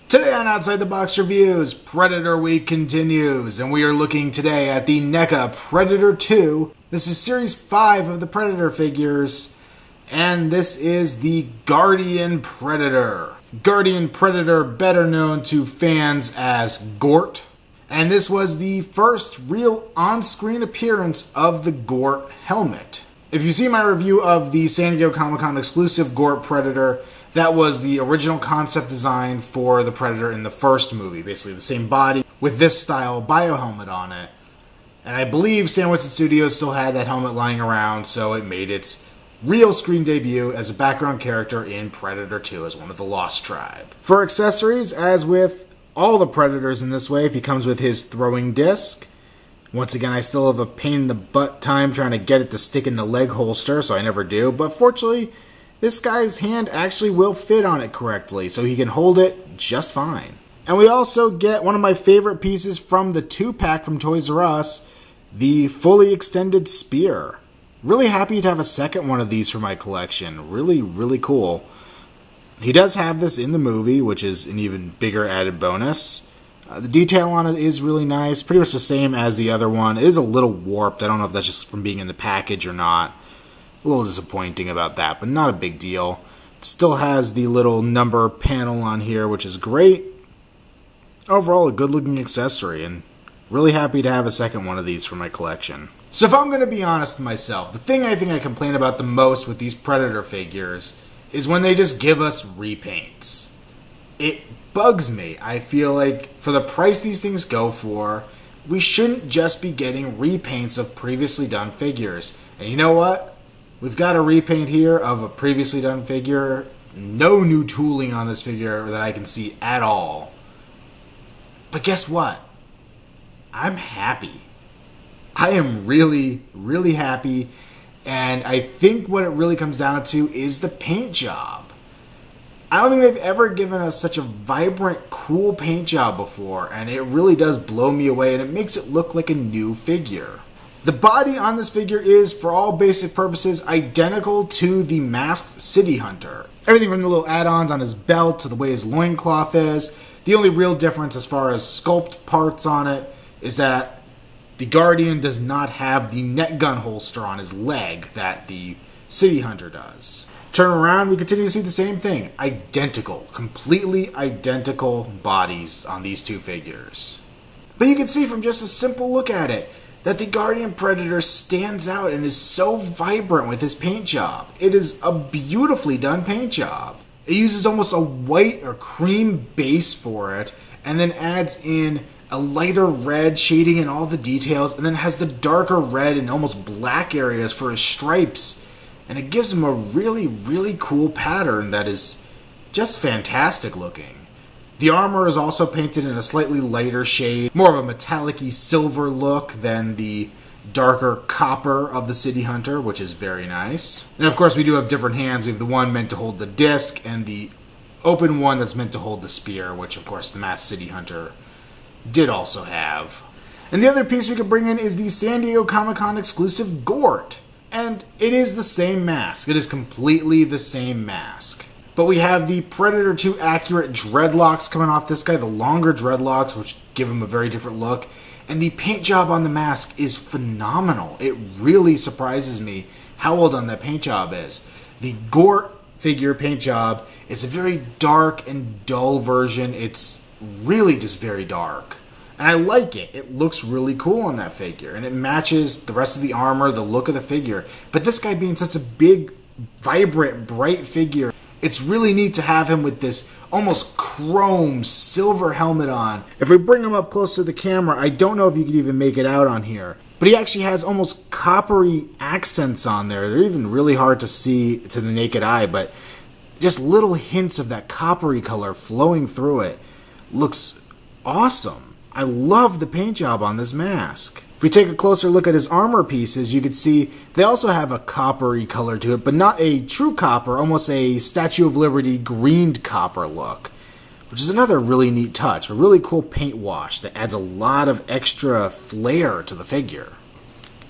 Today on Outside the Box Reviews, Predator Week continues, and we are looking today at the NECA Predator 2. This is Series 5 of the Predator figures, and this is the Guardian Predator. Guardian Predator, better known to fans as Gort. And this was the first real on-screen appearance of the Gort helmet. If you see my review of the San Diego Comic-Con exclusive Gort Predator, that was the original concept design for the Predator in the first movie. Basically the same body with this style biohelmet on it. And I believe Stan Winston Studios still had that helmet lying around, so it made its real screen debut as a background character in Predator 2 as one of the Lost Tribe. For accessories, as with all the Predators in this wave, he comes with his throwing disc. Once again, I still have a pain in the butt time trying to get it to stick in the leg holster, so I never do. But fortunately, this guy's hand actually will fit on it correctly, so he can hold it just fine. And we also get one of my favorite pieces from the 2-pack from Toys R Us, the fully extended spear. Really happy to have a second one of these for my collection. Really cool. He does have this in the movie, which is an even bigger added bonus. The detail on it is really nice, pretty much the same as the other one. It is a little warped. I don't know if that's just from being in the package or not. A little disappointing about that, but not a big deal. It still has the little number panel on here, which is great. Overall, a good-looking accessory, and really happy to have a second one of these for my collection. So if I'm going to be honest with myself, the thing I think I complain about the most with these Predator figures is when they just give us repaints. It bugs me. I feel like for the price these things go for, we shouldn't just be getting repaints of previously done figures. And you know what? We've got a repaint here of a previously done figure. No new tooling on this figure that I can see at all. But guess what? I'm happy. I am really happy. And I think what it really comes down to is the paint job. I don't think they've ever given us such a vibrant, cool paint job before. And it really does blow me away. And it makes it look like a new figure. The body on this figure is, for all basic purposes, identical to the masked City Hunter. Everything from the little add-ons on his belt to the way his loincloth is. The only real difference as far as sculpt parts on it is that the Guardian does not have the net gun holster on his leg that the City Hunter does. Turn around, we continue to see the same thing. Identical, completely identical bodies on these two figures. But you can see from just a simple look at it that the Guardian Predator stands out and is so vibrant with his paint job. It is a beautifully done paint job. It uses almost a white or cream base for it, and then adds in a lighter red shading in all the details, and then has the darker red and almost black areas for his stripes. And it gives him a really cool pattern that is just fantastic looking. The armor is also painted in a slightly lighter shade, more of a metallic-y silver look than the darker copper of the City Hunter, which is very nice. And of course we do have different hands. We have the one meant to hold the disc, and the open one that's meant to hold the spear, which of course the masked City Hunter did also have. And the other piece we could bring in is the San Diego Comic-Con exclusive Gort. And it is the same mask. It is completely the same mask. But we have the Predator 2 accurate dreadlocks coming off this guy, the longer dreadlocks, which give him a very different look. And the paint job on the mask is phenomenal. It really surprises me how well done that paint job is. The Gort figure paint job is a very dark and dull version. It's really just very dark. And I like it. It looks really cool on that figure. And it matches the rest of the armor, the look of the figure. But this guy being such a big, vibrant, bright figure, it's really neat to have him with this almost chrome silver helmet on. If we bring him up close to the camera, I don't know if you could even make it out on here. But he actually has almost coppery accents on there. They're even really hard to see to the naked eye, but just little hints of that coppery color flowing through it. Looks awesome. I love the paint job on this mask. If we take a closer look at his armor pieces, you can see they also have a coppery color to it, but not a true copper, almost a Statue of Liberty greened copper look, which is another really neat touch, a really cool paint wash that adds a lot of extra flair to the figure.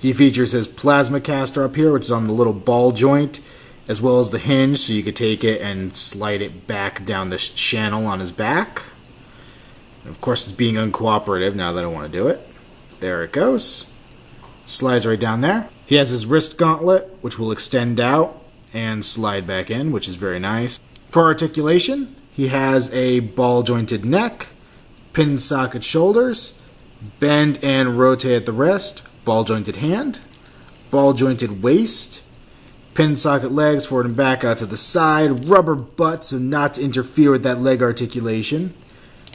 He features his plasma caster up here, which is on the little ball joint, as well as the hinge, so you could take it and slide it back down this channel on his back. Of course, it's being uncooperative now that I want to do it. There it goes. Slides right down there. He has his wrist gauntlet, which will extend out and slide back in, which is very nice. For articulation, he has a ball-jointed neck, pin socket shoulders, bend and rotate at the wrist, ball-jointed hand, ball-jointed waist, pin socket legs forward and back out to the side, rubber butt so not to interfere with that leg articulation,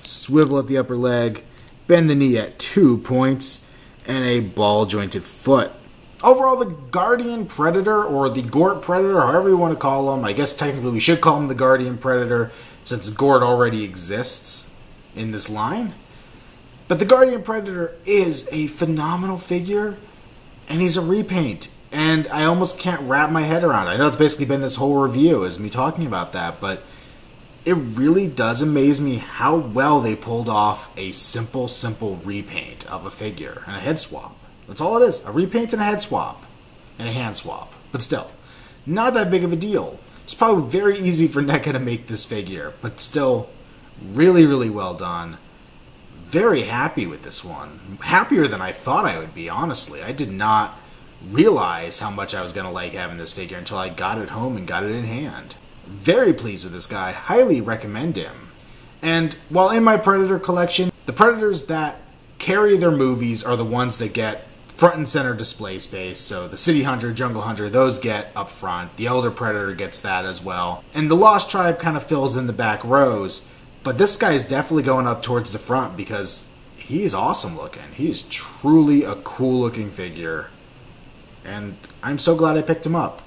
swivel at the upper leg, bend the knee at 2 points, and a ball-jointed foot. Overall, the Guardian Predator, or the Gort Predator, however you want to call him, I guess technically we should call him the Guardian Predator since Gort already exists in this line. But the Guardian Predator is a phenomenal figure, and he's a repaint. And I almost can't wrap my head around it. I know it's basically been this whole review is me talking about that, but it really does amaze me how well they pulled off a simple repaint of a figure and a head swap. That's all it is, a repaint and a head swap and a hand swap. But still, not that big of a deal. It's probably very easy for NECA to make this figure, but still really well done. Very happy with this one. Happier than I thought I would be, honestly. I did not realize how much I was going to like having this figure until I got it home and got it in hand. Very pleased with this guy. Highly recommend him. And while in my Predator collection, the Predators that carry their movies are the ones that get front and center display space. So the City Hunter, Jungle Hunter, those get up front. The Elder Predator gets that as well. And the Lost Tribe kind of fills in the back rows. But this guy is definitely going up towards the front because he's awesome looking. He is truly a cool looking figure. And I'm so glad I picked him up.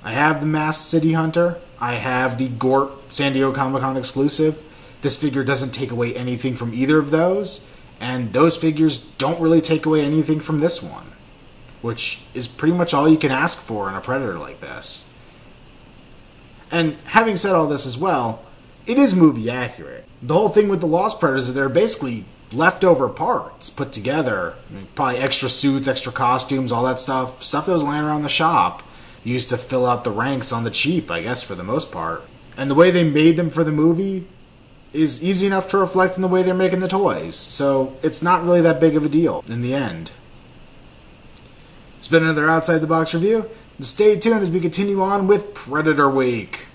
I have the Masked City Hunter. I have the Gort San Diego Comic-Con exclusive. This figure doesn't take away anything from either of those. And those figures don't really take away anything from this one, which is pretty much all you can ask for in a Predator like this. And having said all this as well, it is movie accurate. The whole thing with the Lost Predators is they're basically leftover parts put together. Probably extra suits, extra costumes, all that stuff. Stuff that was laying around the shop. Used to fill out the ranks on the cheap, I guess, for the most part. And the way they made them for the movie is easy enough to reflect in the way they're making the toys. So it's not really that big of a deal in the end. It's been another Outside the Box review. Stay tuned as we continue on with Predator Week.